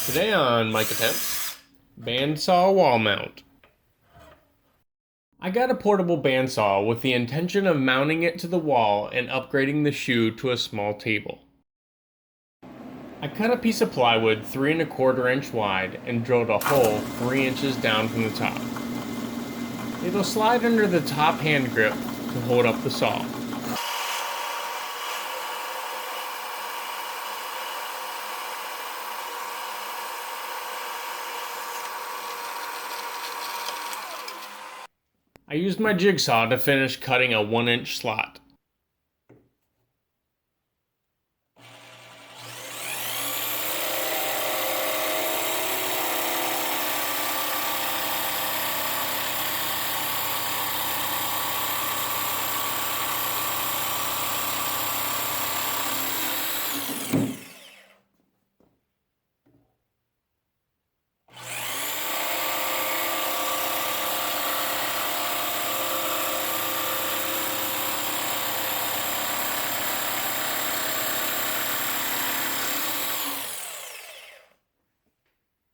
Today on Mike Attempts, bandsaw wall mount. I got a portable bandsaw with the intention of mounting it to the wall and upgrading the shoe to a small table. I cut a piece of plywood 3¼ inch wide and drilled a hole 3 inches down from the top. It'll slide under the top hand grip to hold up the saw. I used my jigsaw to finish cutting a 1-inch slot.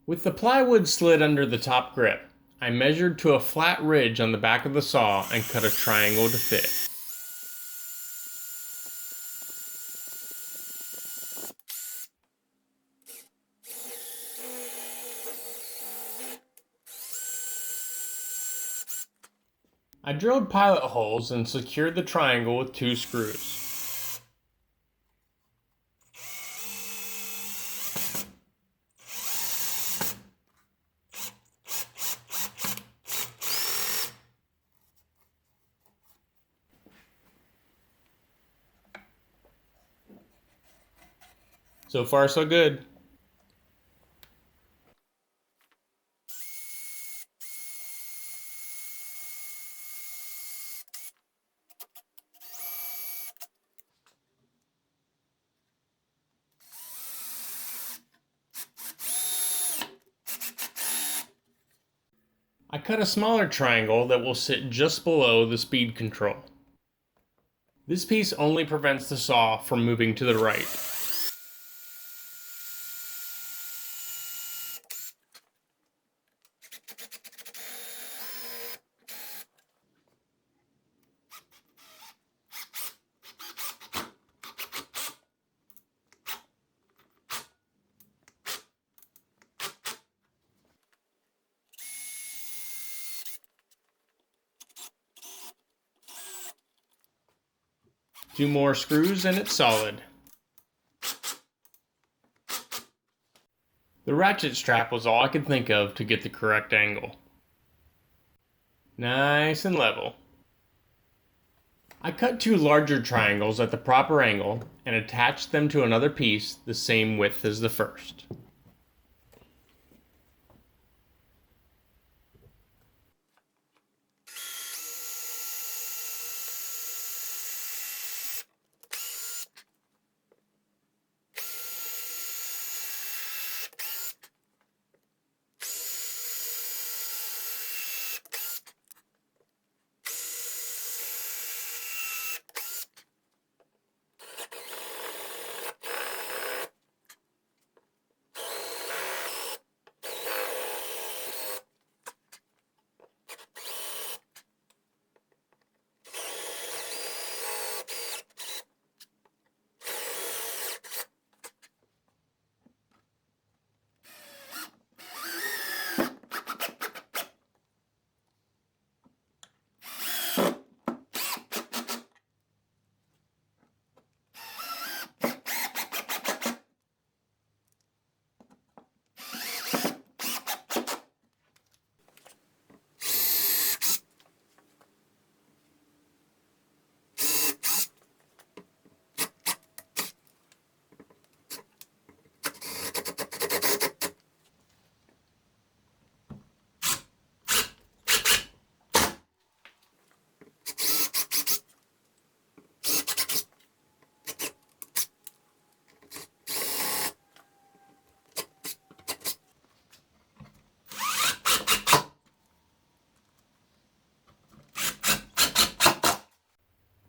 With the plywood slid under the top grip, I measured to a flat ridge on the back of the saw and cut a triangle to fit. I drilled pilot holes and secured the triangle with 2 screws. So far, so good. I cut a smaller triangle that will sit just below the speed control. This piece only prevents the saw from moving to the right. Two more screws and it's solid. The ratchet strap was all I could think of to get the correct angle. Nice and level. I cut 2 larger triangles at the proper angle and attached them to another piece the same width as the first.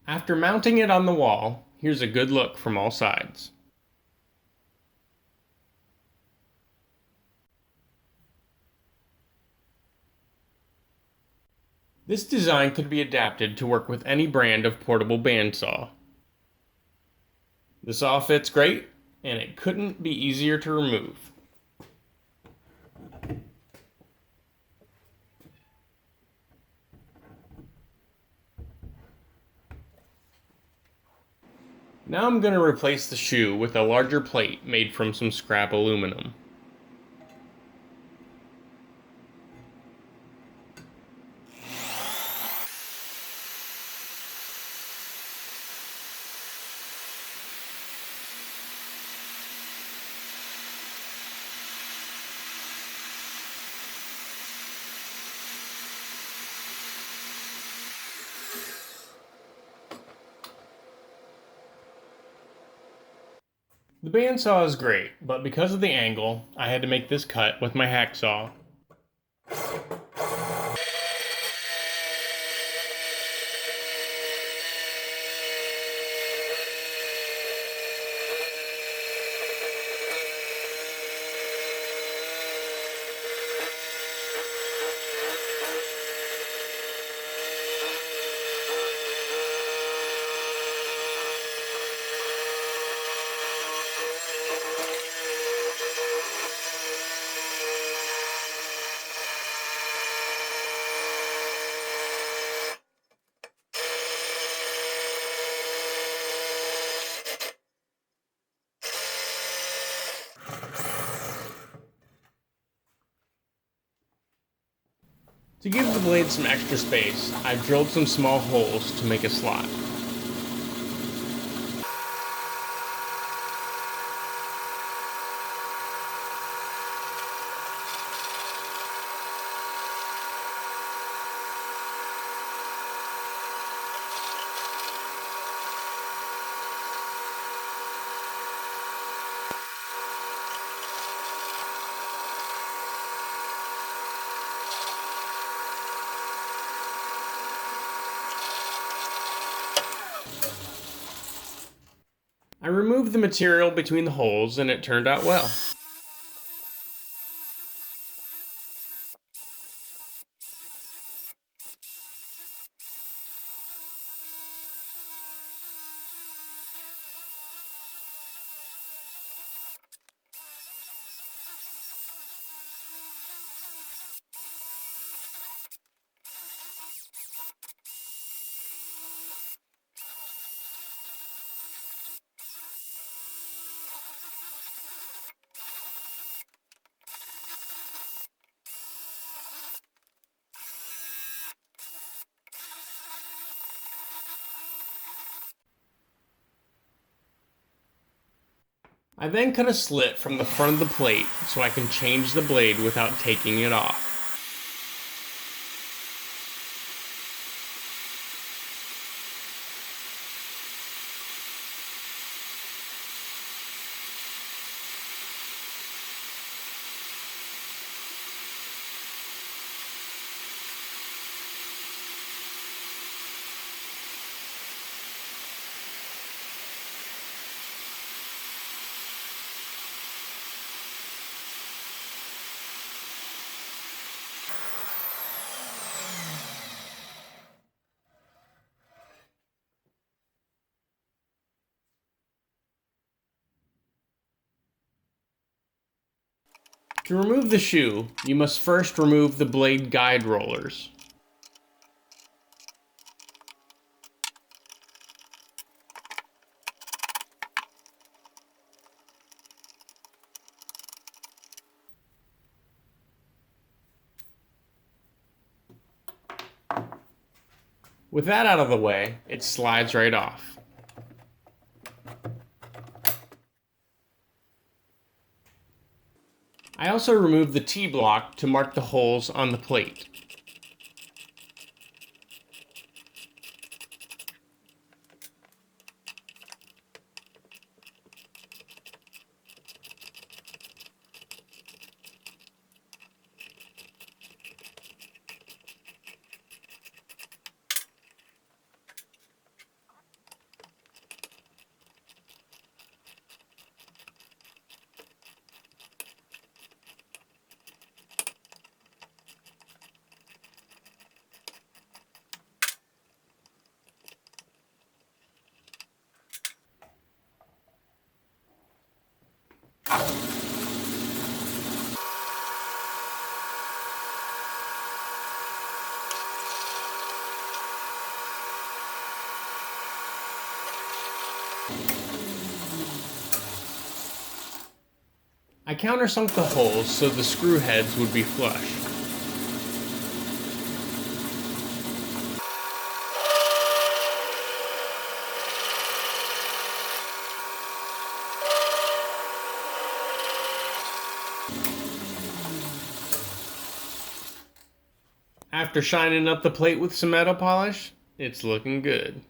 After mounting it on the wall, here's a good look from all sides. This design could be adapted to work with any brand of portable bandsaw. The saw fits great, and it couldn't be easier to remove. Now I'm going to replace the shoe with a larger plate made from some scrap aluminum. The bandsaw is great, but because of the angle, I had to make this cut with my hacksaw. To give the blade some extra space, I've drilled some small holes to make a slot. I removed the material between the holes and it turned out well. I then cut a slit from the front of the plate so I can change the blade without taking it off. To remove the shoe, you must first remove the blade guide rollers. With that out of the way, it slides right off. I also removed the T-block to mark the holes on the plate. I countersunk the holes so the screw heads would be flush. After shining up the plate with some metal polish, it's looking good.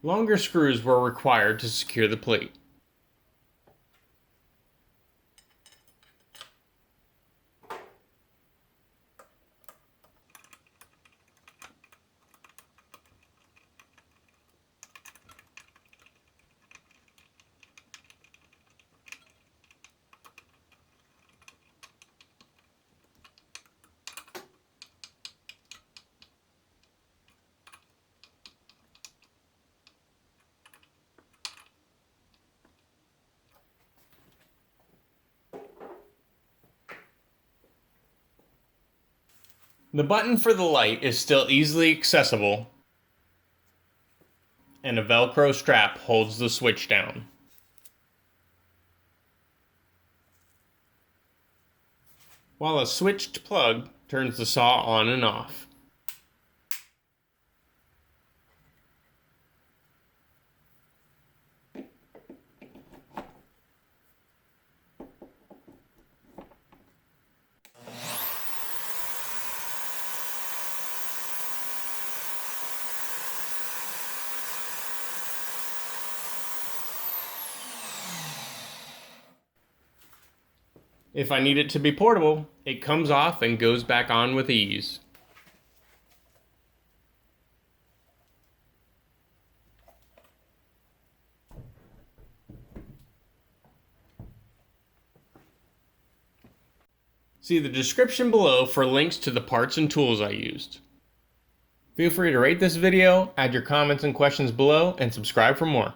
Longer screws were required to secure the plate. The button for the light is still easily accessible, and a Velcro strap holds the switch down. While a switched plug turns the saw on and off. If I need it to be portable, it comes off and goes back on with ease. See the description below for links to the parts and tools I used. Feel free to rate this video, add your comments and questions below, and subscribe for more.